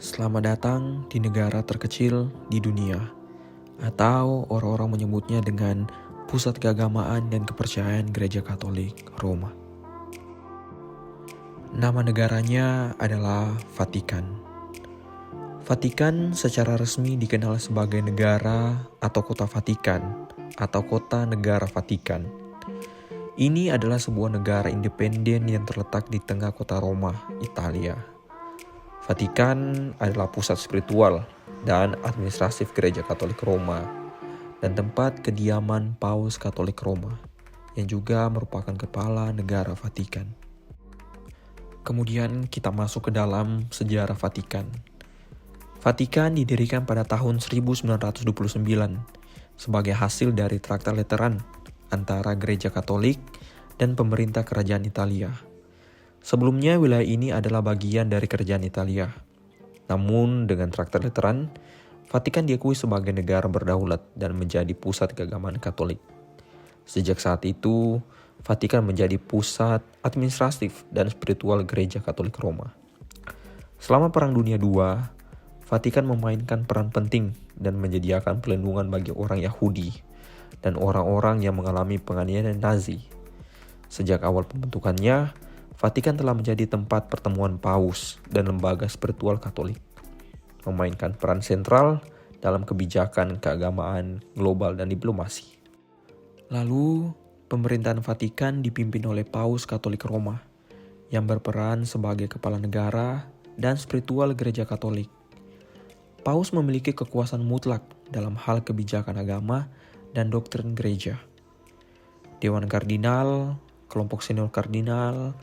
Selamat datang di negara terkecil di dunia, atau orang-orang menyebutnya dengan pusat keagamaan dan kepercayaan Gereja Katolik Roma. Nama negaranya adalah Vatikan. Vatikan secara resmi dikenal sebagai negara atau kota Vatikan atau kota negara Vatikan. Ini adalah sebuah negara independen yang terletak di tengah kota Roma, Italia. Vatikan adalah pusat spiritual dan administratif Gereja Katolik Roma dan tempat kediaman Paus Katolik Roma yang juga merupakan kepala negara Vatikan. Kemudian kita masuk ke dalam sejarah Vatikan. Vatikan didirikan pada tahun 1929 sebagai hasil dari Traktat Lateran antara Gereja Katolik dan pemerintah Kerajaan Italia. Sebelumnya wilayah ini adalah bagian dari Kerajaan Italia. Namun dengan Traktat Lateran, Vatikan diakui sebagai negara berdaulat dan menjadi pusat keagamaan Katolik. Sejak saat itu, Vatikan menjadi pusat administratif dan spiritual Gereja Katolik Roma. Selama Perang Dunia II, Vatikan memainkan peran penting dan menyediakan perlindungan bagi orang Yahudi dan orang-orang yang mengalami penganiayaan Nazi. Sejak awal pembentukannya, Vatikan telah menjadi tempat pertemuan paus dan lembaga spiritual Katolik, memainkan peran sentral dalam kebijakan keagamaan global dan diplomasi. Lalu, pemerintahan Vatikan dipimpin oleh Paus Katolik Roma, yang berperan sebagai kepala negara dan spiritual Gereja Katolik. Paus memiliki kekuasaan mutlak dalam hal kebijakan agama dan doktrin gereja. Dewan Kardinal, kelompok senior kardinal,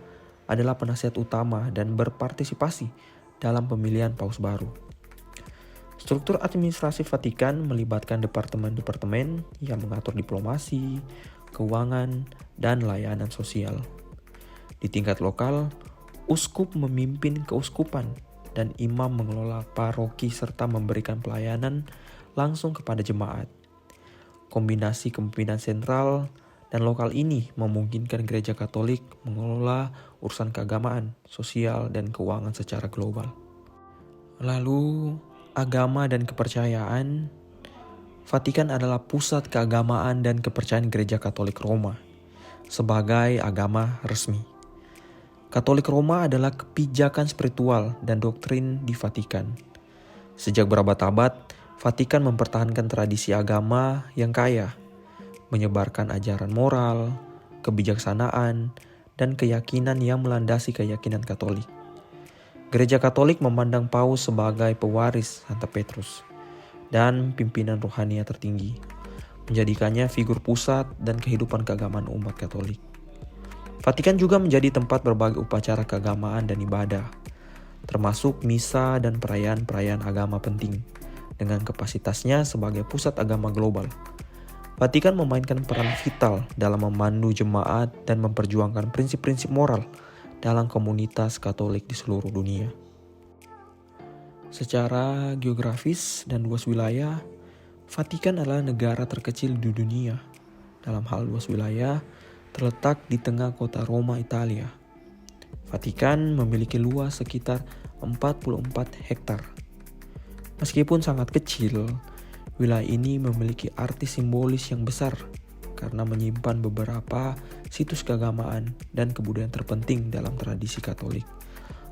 adalah penasihat utama dan berpartisipasi dalam pemilihan paus baru. Struktur administrasi Vatikan melibatkan departemen-departemen yang mengatur diplomasi, keuangan, dan layanan sosial. Di tingkat lokal, uskup memimpin keuskupan dan imam mengelola paroki serta memberikan pelayanan langsung kepada jemaat. Kombinasi kepemimpinan sentral dan lokal ini memungkinkan Gereja Katolik mengelola urusan keagamaan, sosial, dan keuangan secara global. Lalu, agama dan kepercayaan. Vatikan adalah pusat keagamaan dan kepercayaan Gereja Katolik Roma sebagai agama resmi. Katolik Roma adalah kebijakan spiritual dan doktrin di Vatikan. Sejak berabad-abad, Vatikan mempertahankan tradisi agama yang kaya, menyebarkan ajaran moral, kebijaksanaan, dan keyakinan yang melandasi keyakinan Katolik. Gereja Katolik memandang Paus sebagai pewaris Santa Petrus dan pimpinan rohania tertinggi, menjadikannya figur pusat dan kehidupan keagamaan umat Katolik. Vatikan juga menjadi tempat berbagai upacara keagamaan dan ibadah, termasuk misa dan perayaan-perayaan agama penting, dengan kapasitasnya sebagai pusat agama global. Vatikan memainkan peran vital dalam memandu jemaat dan memperjuangkan prinsip-prinsip moral dalam komunitas Katolik di seluruh dunia. Secara geografis dan luas wilayah, Vatikan adalah negara terkecil di dunia. Dalam hal luas wilayah, terletak di tengah kota Roma, Italia. Vatikan memiliki luas sekitar 44 hektar. Meskipun sangat kecil, wilayah ini memiliki arti simbolis yang besar karena menyimpan beberapa situs keagamaan dan kebudayaan terpenting dalam tradisi Katolik,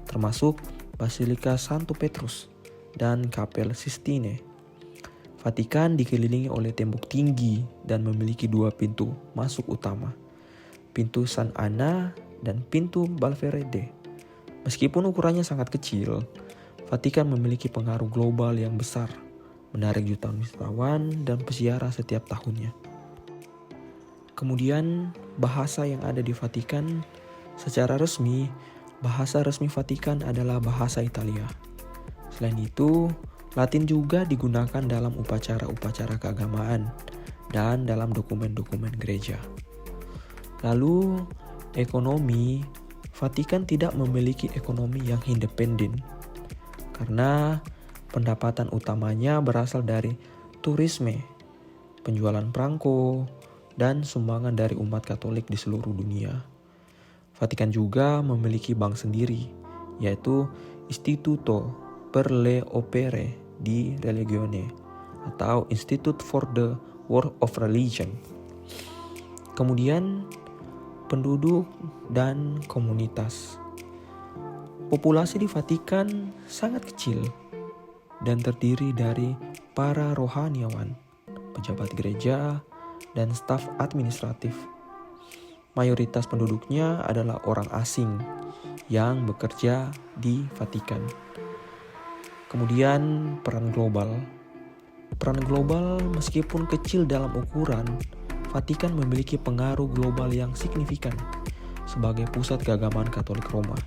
termasuk Basilika Santo Petrus dan Kapel Sistine. Vatikan dikelilingi oleh tembok tinggi dan memiliki dua pintu masuk utama, pintu San Anna dan pintu Belvedere. Meskipun ukurannya sangat kecil, Vatikan memiliki pengaruh global yang besar, menarik jutaan wisatawan dan peziarah setiap tahunnya. Kemudian, bahasa yang ada di Vatikan. Secara resmi, bahasa resmi Vatikan adalah bahasa Italia. Selain itu, Latin juga digunakan dalam upacara-upacara keagamaan dan dalam dokumen-dokumen gereja. Lalu, ekonomi. Vatikan tidak memiliki ekonomi yang independen karena pendapatan utamanya berasal dari turisme, penjualan perangko, dan sumbangan dari umat Katolik di seluruh dunia. Vatikan juga memiliki bank sendiri, yaitu Istituto per le opere di religione atau Institute for the World of Religion. Kemudian penduduk dan komunitas. Populasi di Vatikan sangat kecil dan terdiri dari para rohaniawan, pejabat gereja, dan staf administratif. Mayoritas penduduknya adalah orang asing yang bekerja di Vatikan. Kemudian peran global. Peran global meskipun kecil dalam ukuran, Vatikan memiliki pengaruh global yang signifikan sebagai pusat keagamaan Katolik Roma.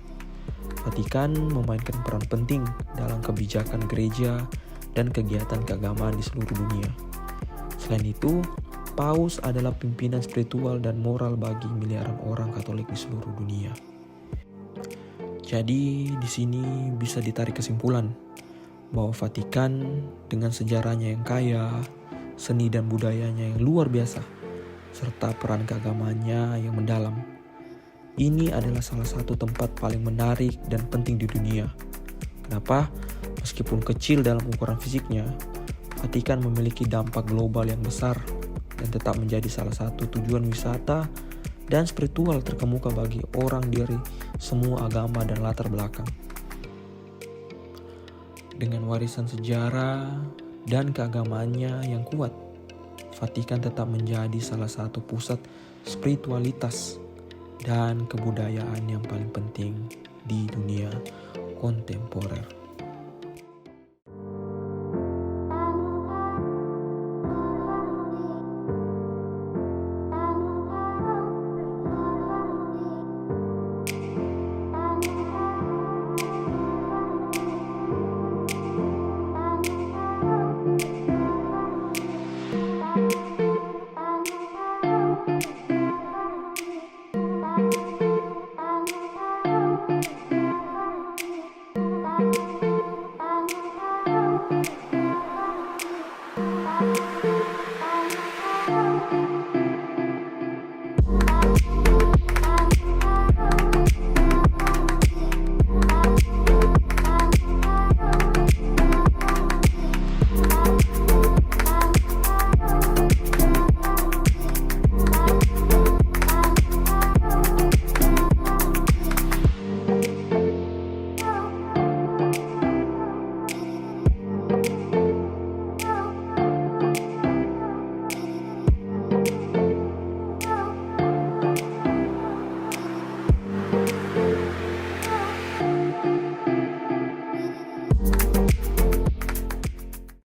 Vatikan memainkan peran penting dalam kebijakan gereja dan kegiatan keagamaan di seluruh dunia. Selain itu, Paus adalah pimpinan spiritual dan moral bagi miliaran orang Katolik di seluruh dunia. Jadi, di sini bisa ditarik kesimpulan bahwa Vatikan dengan sejarahnya yang kaya, seni dan budayanya yang luar biasa, serta peran keagamaannya yang mendalam, ini adalah salah satu tempat paling menarik dan penting di dunia. Kenapa? Meskipun kecil dalam ukuran fisiknya, Vatikan memiliki dampak global yang besar dan tetap menjadi salah satu tujuan wisata dan spiritual terkemuka bagi orang dari semua agama dan latar belakang. Dengan warisan sejarah dan keagamaannya yang kuat, Vatikan tetap menjadi salah satu pusat spiritualitas dan kebudayaan yang paling penting di dunia kontemporer.